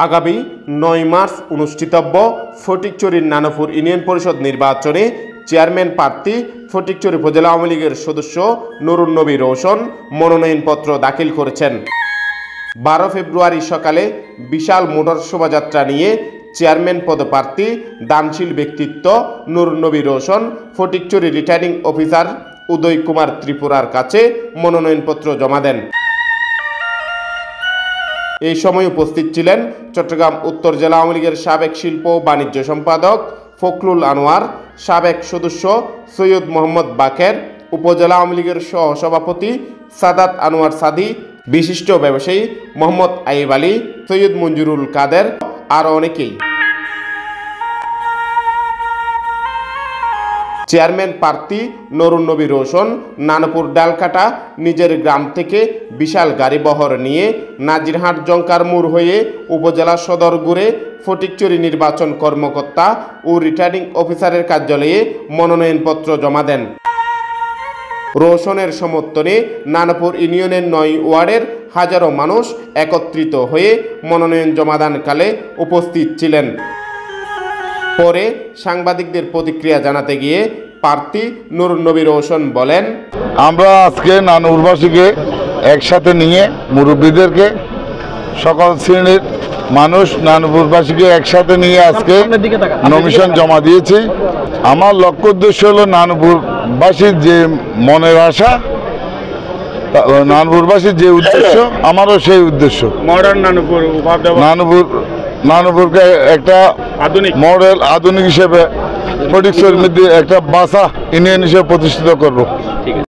আগামী ৯ মার্চ অনুষ্ঠিতব্য ফটিকছড়ির নানপুর ইউনিয়ন পরিষদ নির্বাচনে চেয়ারম্যান প্রার্থী ফটিকছড়ি উপজেলা আওয়ামী লীগের সদস্য নুরুন নবী রোশন মনোনয়নপত্র দাখিল করেছেন। 12 ফেব্রুয়ারি সকালে বিশাল মোটর শোভাযাত্রা নিয়ে চেয়ারম্যান পদপ্রার্থী দানশীল ব্যক্তিত্ব নুরুন নবী রোশন ফটিকছড়ি রিটার্নিং অফিসার উদয় কুমার ত্রিপুরার কাছে মনোনয়নপত্র জমা দেন। এই সময় উপস্থিত ছিলেন চট্টগ্রাম উত্তর জেলা আওয়ামী লীগের সাবেক শিল্প ও বাণিজ্য সম্পাদক ফখরুল আনোয়ার, সাবেক সদস্য সৈয়দ মোহাম্মদ বাকের, উপজেলা আওয়ামী লীগের সহসভাপতি সাদাত আনোয়ার সাদি, বিশিষ্ট ব্যবসায়ী মোহাম্মদ আইব আলী, সৈয়দ মঞ্জুরুল কাদের আরও অনেকেই। চেয়ারম্যান প্রার্থী নুরুন নবী রোশন নানপুর ডালকাটা নিজের গ্রাম থেকে বিশাল গাড়িবহর নিয়ে নাজিরহাট জঙ্কার মোড় হয়ে উপজেলা সদর ঘুরে ফটিকছড়ি নির্বাচন কর্মকর্তা ও রিটার্নিং অফিসারের কার্যালয়ে মনোনয়নপত্র জমা দেন। রোশনের সমর্থনে নানপুর ইউনিয়নের ৯ ওয়ার্ডের হাজারো মানুষ একত্রিত হয়ে মনোনয়ন জমাদানকালে উপস্থিত ছিলেন। পরে সাংবাদিকদের প্রতিক্রিয়া জানাতে গিয়ে প্রার্থী নুরুন নবী রোশন বলেন, আমরা আজকে নানুরবাসীকে একসাথে নিয়ে মুরব্বীদেরকে সকল শ্রেণীর মানুষ নানুরবাসীকে একসাথে নিয়ে আজকে নমিশন জমা দিয়েছি। আমার লক্ষ্য উদ্দেশ্য হলো নানুরবাসীর যে মনের আশা, নানুরবাসীর যে উদ্দেশ্য আমারও সেই উদ্দেশ্য। মডার্ন নানুরকে একটা মডেল আধুনিক হিসেবে ফটিকছড়ির মধ্যে একটা বাসা ইউনিয়ন হিসেবে প্রতিষ্ঠিত করব।